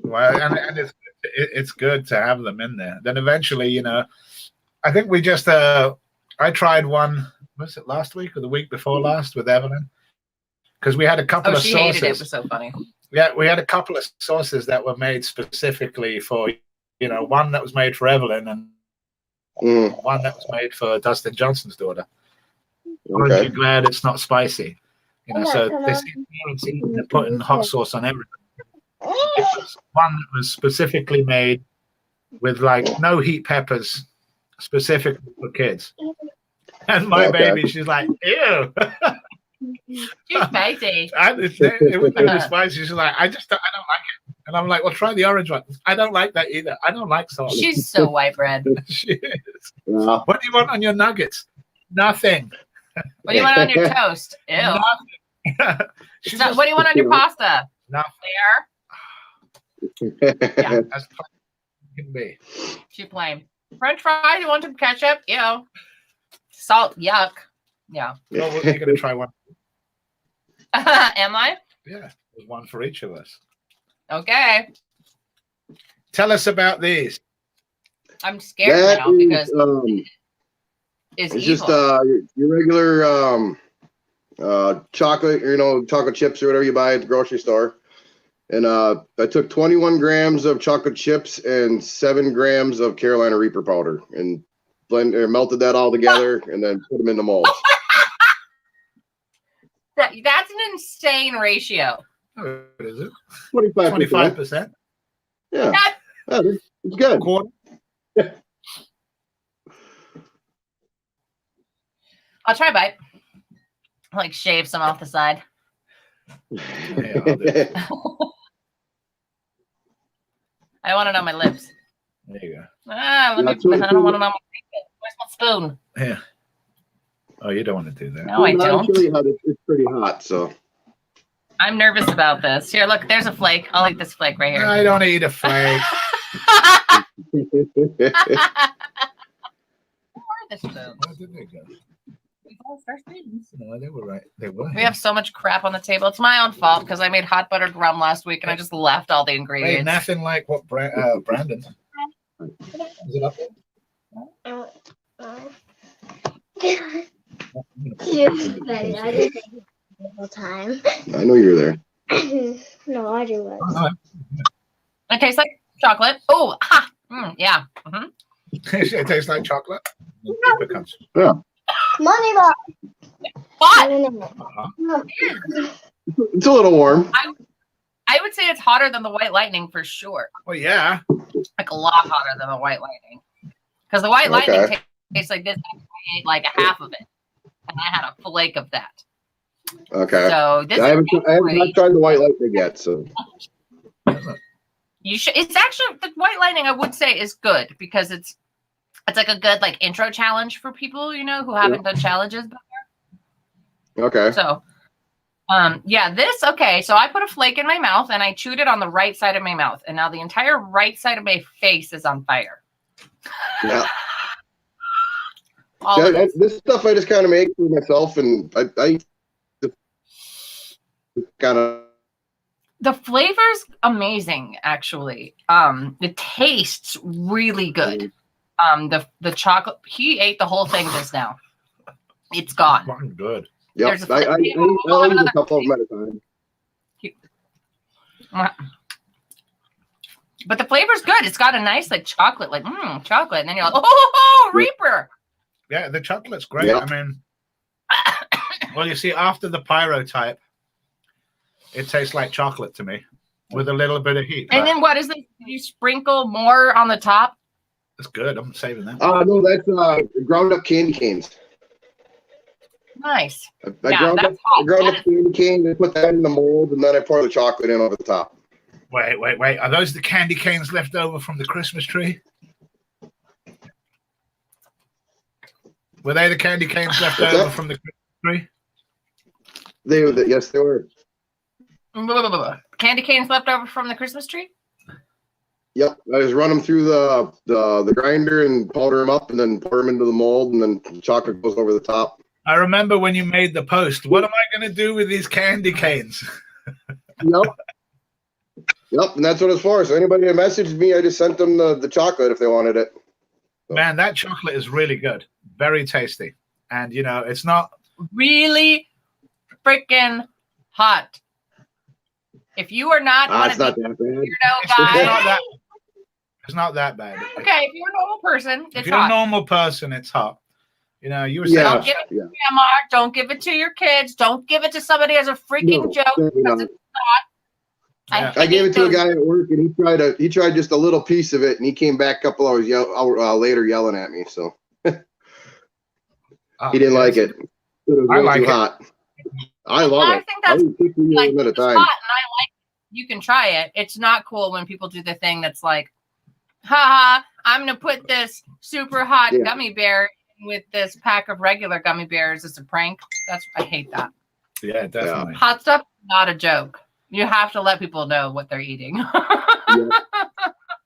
well, and it's good to have them in there. Then eventually, I think we just I tried one. Was it last week or the week before last with Evelyn? Because we had a couple Oh, of she sauces. hated it. It was so funny. Yeah, we had a couple of sauces that were made specifically for, one that was made for Evelyn and one that was made for Dustin Johnson's daughter. Aren't Okay. you glad it's not spicy? So they see parents eating, they're putting hot sauce on everything. It was one that was specifically made with no heat peppers, specifically for kids. And my baby, she's like, ew. She's spicy. It was really spicy. She's like, I don't like it. And I'm like, well, try the orange one. I don't like that either. I don't like salt. She's so white bread. She is. Yeah. What do you want on your nuggets? Nothing. What do you want on your toast? Ew. Nothing. She's What do you want on your pasta? Nothing. There. As plain as can be. Too plain. French fries. You want some ketchup? Ew. Salt. Yuck. Yeah. Well, you're going to try one. Am I? Yeah, there's one for each of us. Okay. Tell us about these. I'm scared That now because it's it's just evil. your regular chocolate, chocolate chips or whatever you buy at the grocery store. And I took 21 grams of chocolate chips and 7 grams of Carolina Reaper powder and melted that all together and then put them in the molds. That's an insane ratio. Oh, what is it? 25%. 25%. Yeah. Yeah, it's good. Quarter. I'll try a bite. Shave some off the side. Yeah, I'll do it. I want it on my lips. There you go. I don't want it on my face. Where's my spoon? Yeah. Oh, you don't want to do that. No, I don't. It's pretty hot, so. I'm nervous about this. Here, look, there's a flake. I'll eat this flake right here. I don't eat a flake. the spoons. Where did they go? We lost our spoons. No, they were right. They were. We have so much crap on the table. It's my own fault because I made hot buttered rum last week and I just left all the Hey, ingredients. nothing like what Brandon. Is it up there? Seriously, Betty, I didn't think the whole time. I know you're there. No, I do was. Oh, It tastes like chocolate. Oh, ha! Yeah. Mm-hmm. it tastes like chocolate. Pecans. Yeah. Money box. But Uh-huh. It's a little warm. I would say it's hotter than the White Lightning for sure. Well, yeah. Like a lot hotter than the White Lightning. Because the White Lightning tastes like this. I ate like a half of it. And I had a flake of that. Okay. So this I haven't not tried the White Lightning yet, so. You should. It's actually the White Lightning. I would say is good because it's like a good like intro challenge for people who haven't done challenges before. Okay. So, yeah, this okay. So I put a flake in my mouth and I chewed it on the right side of my mouth, and now the entire right side of my face is on fire. Yeah. All of it. This stuff I just kind of make for myself, and I kind of. The flavor's amazing, actually. It tastes really good. The chocolate. He ate the whole thing just now. It's gone. Fucking good. Yep. There's a I flake. eat We'll have a another couple of them at a time. But the flavor's good. It's got a nice like chocolate, like chocolate, and then you're like, oh, Reaper. Yeah, the chocolate's great. Yeah. I mean, well, you see, after the pyro type, it tastes like chocolate to me with a little bit of heat. And then what is it? You sprinkle more on the top? It's good. I'm saving that. No, that's ground up candy canes. Nice. I Yeah, ground that's up, hot. I ground That up candy cane and put that in the mold, and then I pour the chocolate in over the top. Wait. Are those the candy canes left over from the Christmas tree? Were they the candy canes left What's over that? from the Christmas tree? Yes, they were. Candy canes left over from the Christmas tree? Yep, I just run them through the grinder and powder them up, and then pour them into the mold, and then chocolate goes over the top. I remember when you made the post. What am I going to do with these candy canes? Yep, and that's what it's for. So anybody that messaged me, I just sent them the chocolate if they wanted it. Man, that chocolate is really good. Very tasty. And, it's not... Really freaking hot. If you are not one It's of not these that bad. weirdo It's not that bad. okay, if you're a normal person, If it's you're a hot. normal person, it's hot. You were saying... Don't give it to grandma. Don't give it to your kids. Don't give it to somebody as a freaking joke because it's hot. Yeah. I gave it to a guy at work, and he tried just a little piece of it, and he came back a couple hours later yelling at me. So he didn't like it. It was I way like too it. hot. I love I it. think that's would take me like a it's hot, time. and I like it. You can try it. It's not cool when people do the thing that's like, haha, I'm gonna put this super hot gummy bear with this pack of regular gummy bears as a prank. I hate that. Yeah, definitely. Hot stuff, not a joke. You have to let people know what they're eating.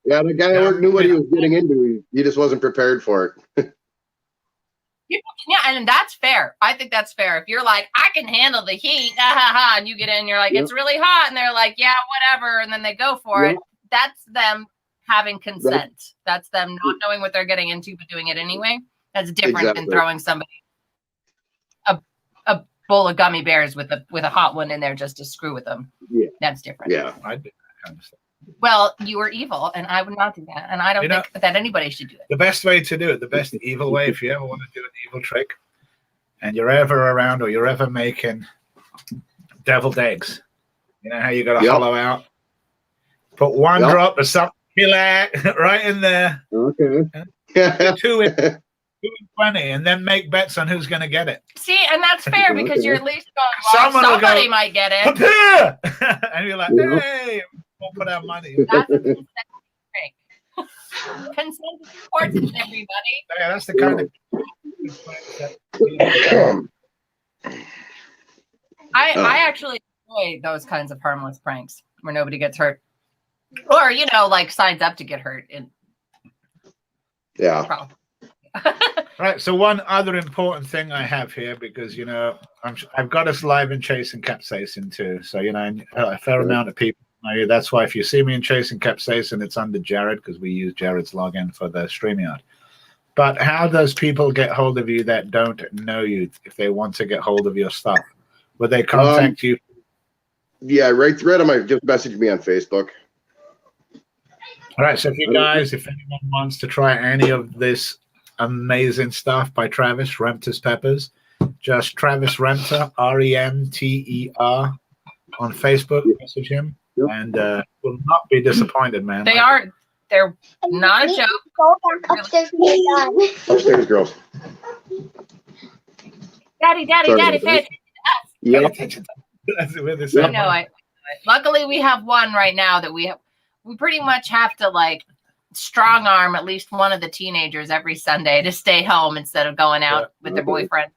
Yeah, the guy at work knew what he was getting into. He just wasn't prepared for it. Yeah, and that's fair. I think that's fair. If you're like, I can handle the heat, and you get in, you're like, it's really hot, and they're like, yeah, whatever, and then they go for it. That's them having consent. That's them not knowing what they're getting into, but doing it anyway. That's different than throwing somebody a bowl of gummy bears with a hot one in there just to screw with them. Yeah, that's different. Yeah, I do that kind of stuff. Well, you are evil, and I would not do that, and I don't think that anybody should do it. The best way to do it, the best evil way, if you ever want to do an evil trick, and you're ever around or you're ever making deviled eggs, you know how you got to hollow out, put one drop of something right in there. Okay. 2 in 20, and then make bets on who's going to get it. See, and that's fair because you're at least going, well, somebody might get it. And you're like, hey, we'll put our money. That's a consent trick. Consent is important, everybody. Yeah, that's the kind of. I actually enjoy those kinds of harmless pranks where nobody gets hurt, or like signs up to get hurt. Yeah. Right. So one other important thing I have here, because I've got us live in Chasing Capsaicin too. So a fair amount of people know you. That's why if you see me in Chasing Capsaicin, it's under Jared, because we use Jared's login for the StreamYard. But how does people get hold of you that don't know you if they want to get hold of your stuff? Would they contact you? Yeah, right thread. Just message me on Facebook. All right. So if anyone wants to try any of this amazing stuff by Travis, Remters Peppers, just Travis Remter, Remter on Facebook. Message him, and will not be disappointed, man. They're not a joke. Go back upstairs when you're done. Upstairs, girls. Daddy, Sorry pay about that. attention. Yep. Luckily, we have one right now that we pretty much have to like strong arm at least one of the teenagers every Sunday to stay home instead of going out with their boyfriend.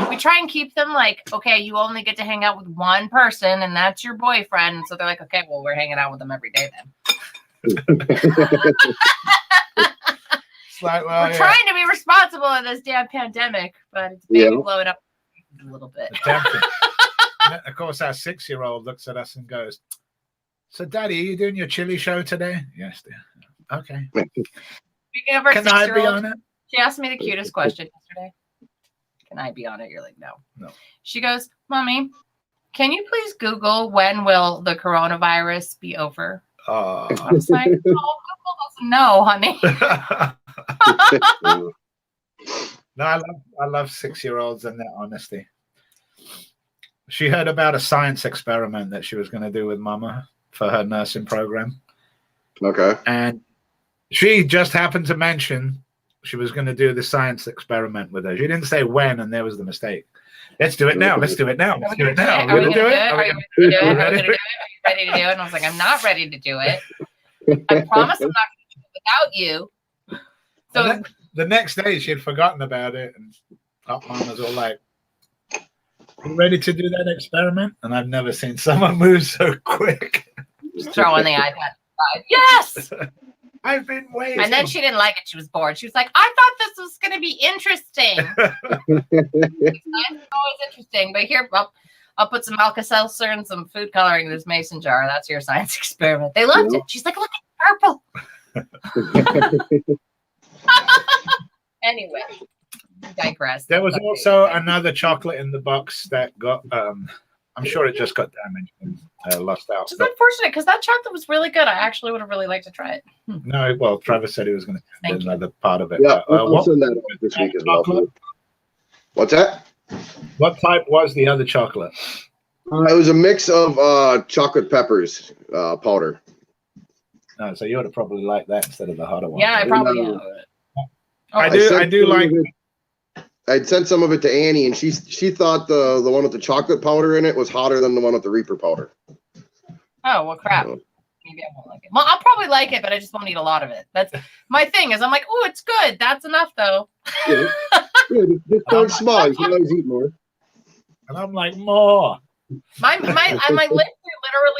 We try and keep them like, okay, you only get to hang out with one person, and that's your boyfriend. And so they're like, okay, well, we're hanging out with them every day then. We're trying to be responsible in this damn pandemic, but it's maybe blowing up a little bit. Of course, our 6-year-old looks at us and goes, "So, Daddy, are you doing your chili show today?" Yes, dear. Okay. Speaking of our Can I be 6-year-old, on it? she asked me the cutest question yesterday. Can I be on it? You're like, no. She goes, Mommy, can you please Google when will the coronavirus be over? I was like, oh, Google doesn't know, honey. No, I love 6-year-olds and their honesty. She heard about a science experiment that she was going to do with Mama for her nursing program. Okay. And she just happened to mention she was going to do the science experiment with her. She didn't say when, and there was the mistake. Let's do it now. Let's do it now. Let's do it now. Are we going to do it? Are we going to do it? Are we ready to do it? And I was like, I'm not ready to do it. I promise I'm not going to do it without you. So the next day, she had forgotten about it, and Pop Mom was all like, "You ready to do that experiment?" And I've never seen someone move so quick. Just throwing the iPad aside. Yes! I've been waiting. And then she didn't like it. She was bored. She was like, I thought this was going to be interesting. It's always interesting. But here, I'll put some Alka-Seltzer and some food coloring in this mason jar. That's your science experiment. They loved it. She's like, look at purple. Anyway, digress. There was also another chocolate in the box that got, I'm sure it just got damaged and lost out. It's unfortunate because that chocolate was really good. I actually would have really liked to try it. No, well, Travis said he was going to send another part of it. Yeah, I'll send that this week as well. What's that? What type was the other chocolate? It was a mix of chocolate peppers powder. No, so you would have probably liked that instead of the hotter one. Yeah, I probably have. I do like. I'd sent some of it to Annie, and she thought the one with the chocolate powder in it was hotter than the one with the Reaper powder. Oh, well, crap. Maybe I won't like it. Well, I'll probably like it, but I just won't eat a lot of it. That's my thing. Is I'm like, oh, it's good. That's enough, though. Yeah, just start small. You can always eat more. And I'm like, more. My lips are literally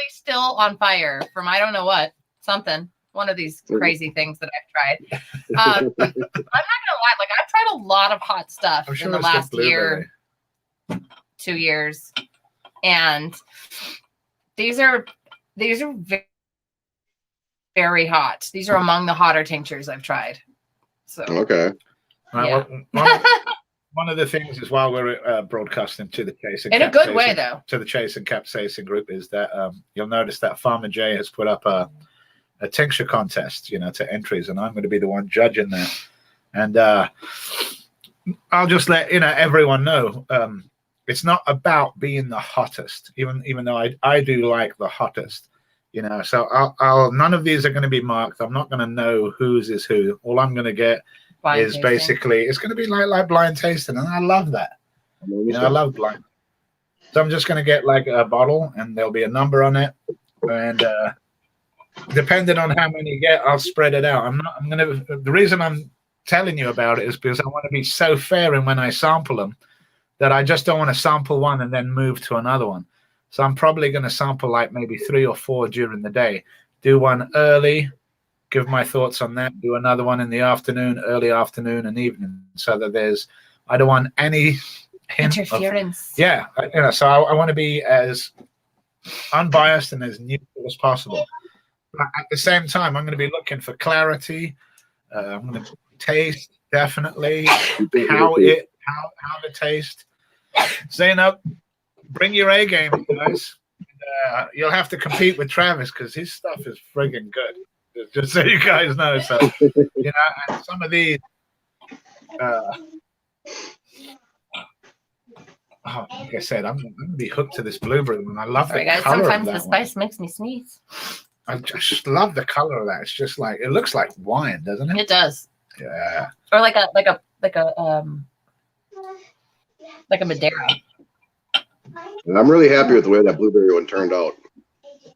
still on fire from I don't know what, something. One of these crazy things that I've tried. I'm not gonna lie, like I've tried a lot of hot stuff in the last year, 2 years, and these are very, very hot. These are among the hotter tinctures I've tried. So okay. Yeah. One of the things is while we're broadcasting to the Chasing in a good way though to the Chasing Capsaicin group is that you'll notice that Farmer Jay has put up a tincture contest, to entries, and I'm going to be the one judging that. And I'll just let everyone know it's not about being the hottest, even though I do like the hottest, So I'll none of these are going to be marked. I'm not going to know whose is who. All I'm going to get is basically it's going to be like blind tasting, and I love that. I love blind. So I'm just going to get like a bottle, and there'll be a number on it, and depending on how many you get, I'll spread it out. The reason I'm telling you about it is because I want to be so fair in when I sample them that I just don't want to sample one and then move to another one. So I'm probably going to sample like maybe 3 or 4 during the day, do one early, give my thoughts on that. Do another one in the afternoon, early afternoon, and evening, so that I don't want any hint interference. So I want to be as unbiased and as neutral as possible. But at the same time, I'm going to be looking for clarity. I'm going to taste, definitely how to taste. Zainab, bring your A game, guys. You'll have to compete with Travis because his stuff is friggin' good. Just so you guys know. So and some of these. Like I said, I'm going to be hooked to this blueberry, and I love the guys, color sometimes of that the spice makes me sneeze. I just love the color of that. It's just like it looks like wine, doesn't it? It does. Yeah. Or like a Madeira. And I'm really happy with the way that blueberry one turned out.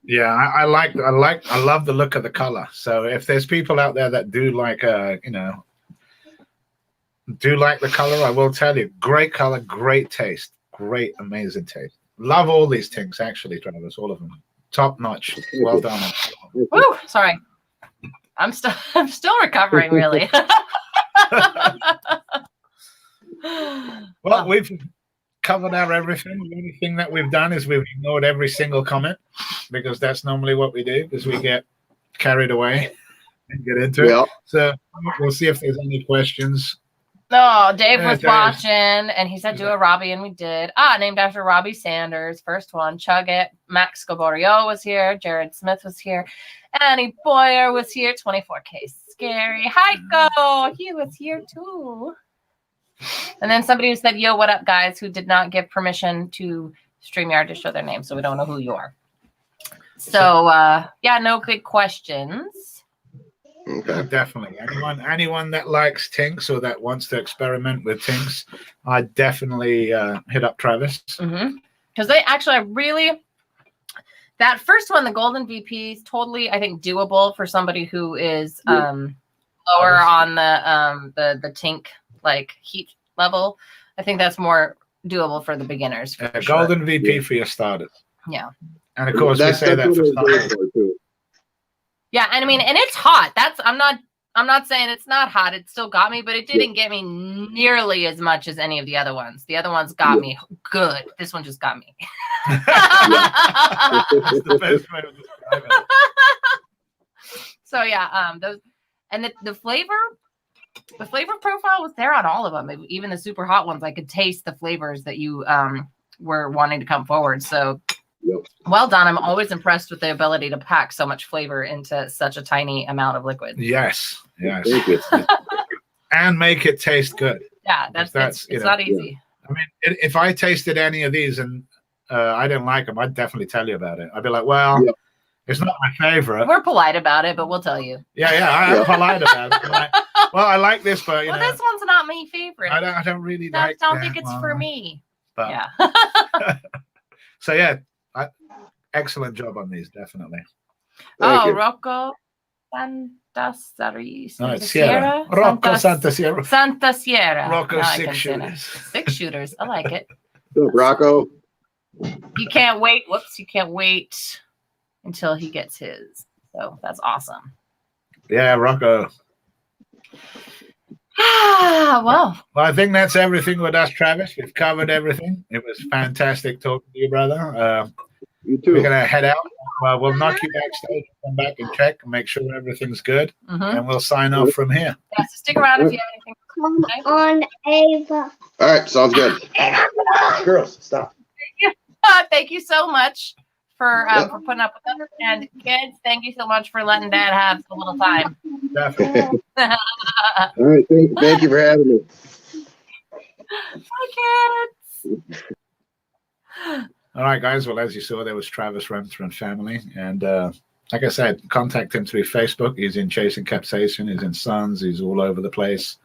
Yeah, I love the look of the color. So if there's people out there that do like do like the color, I will tell you, great color, great taste, great, amazing taste. Love all these things, actually, Travis, all of them. Top notch. Well done. Woo, sorry. I'm still recovering, really. Well, we've covered everything. The only thing that we've done is we've ignored every single comment, because that's normally what we do, because we get carried away and get into it. So we'll see if there's any questions. No, Dave was watching, and he said do a Robbie, and we did. Named after Robbie Sanders, first one. Chug It. Max Gaborio was here. Jared Smith was here. Annie Boyer was here. 24K Scary. Heiko, he was here too. And then somebody who said, yo, what up, guys, who did not give permission to StreamYard to show their name, so we don't know who you are. So, no big questions. Okay. Definitely. Anyone that likes tinks or that wants to experiment with tinks, I definitely hit up Travis. Because they actually, that first one, the Golden VP, is totally, I think, doable for somebody who is lower on the tink heat level. I think that's more doable for the beginners. Golden VP for your starters. Yeah. And of course, we say that for starters. Yeah, and I mean, and it's hot. I'm not saying it's not hot. It still got me, but it didn't get me nearly as much as any of the other ones. The other ones got me good. This one just got me. That's the best way to describe it. So those, and the flavor profile was there on all of them. Even the super hot ones, I could taste the flavors that you were wanting to come forward. So. Well done. I'm always impressed with the ability to pack so much flavor into such a tiny amount of liquid. Yes. And make it taste good. Yeah, it's not easy. I mean, if I tasted any of these and I didn't like them, I'd definitely tell you about it. I'd be like, well, it's not my favorite. We're polite about it, but we'll tell you. Yeah, I am polite about it. Like, well, I like this, but this one's not my favorite. I don't really I don't think it's for me. But, so excellent job on these, definitely. Rocco Sierra. Rocco Santa Sierra. Santa Sierra. Rocco 6 shooters. 6 shooters. I like it. Rocco. You can't wait. Whoops. You can't wait until he gets his. So that's awesome. Yeah, Rocco. Well, I think that's everything with us, Travis. We've covered everything. It was fantastic talking to you, brother. You too. We're going to head out. We'll knock you backstage, come back and check and make sure everything's good. And we'll sign off from here. Yeah, so stick around if you have anything. Come on, Ava. All right, sounds good. Girls, stop. Thank you so much for putting up with us. And kids, thank you so much for letting Dad have a little time. Definitely. All right, thank you for having me. Bye, kids. All right, guys. Well, as you saw, there was Travis Remter and family. And like I said, contact him through Facebook. He's in Chasing Capsaicin. He's in Sons. He's all over the place.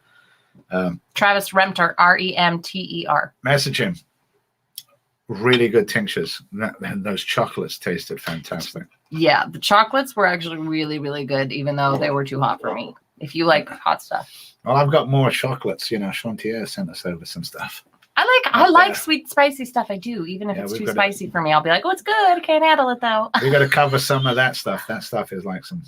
Travis Remter, Remter. Message him. Really good tinctures. And those chocolates tasted fantastic. Yeah, the chocolates were actually really, really good, even though they were too hot for me. If you like hot stuff. Well, I've got more chocolates. Chantier sent us over some stuff. I like sweet, spicy stuff. I do, even if it's too spicy for me. I'll be like, oh, it's good. I can't handle it, though. We got to cover some of that stuff. That stuff is like some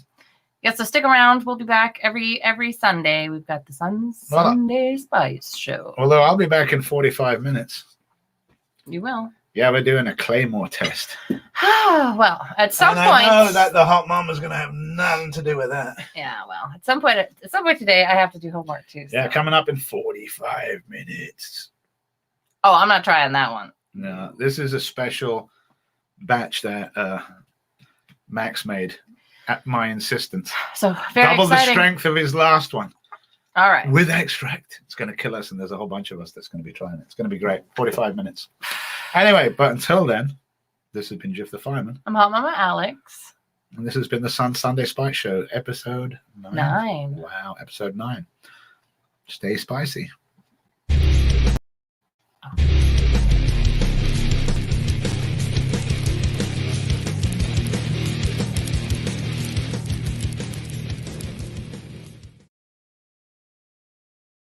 Yeah, so stick around. We'll be back every Sunday. We've got the Sunday Spice Show. Although I'll be back in 45 minutes. You will. Yeah, we're doing a Claymore test. Well, at some point. I know that the hot mama's going to have nothing to do with that. Yeah, well, at some point today, I have to do homework too. So. Yeah, coming up in 45 minutes. Oh, I'm not trying that one. No, this is a special batch that Max made at my insistence. So very Double exciting. the strength of his last one. All right. With extract. It's going to kill us, and there's a whole bunch of us that's going to be trying it. It's going to be great. 45 minutes. Anyway, but until then, this has been Jiff the Fireman. I'm Hot Mama Alex. And this has been the Sunday Spice Show, episode 9. Wow, episode 9. Stay spicy. Oh.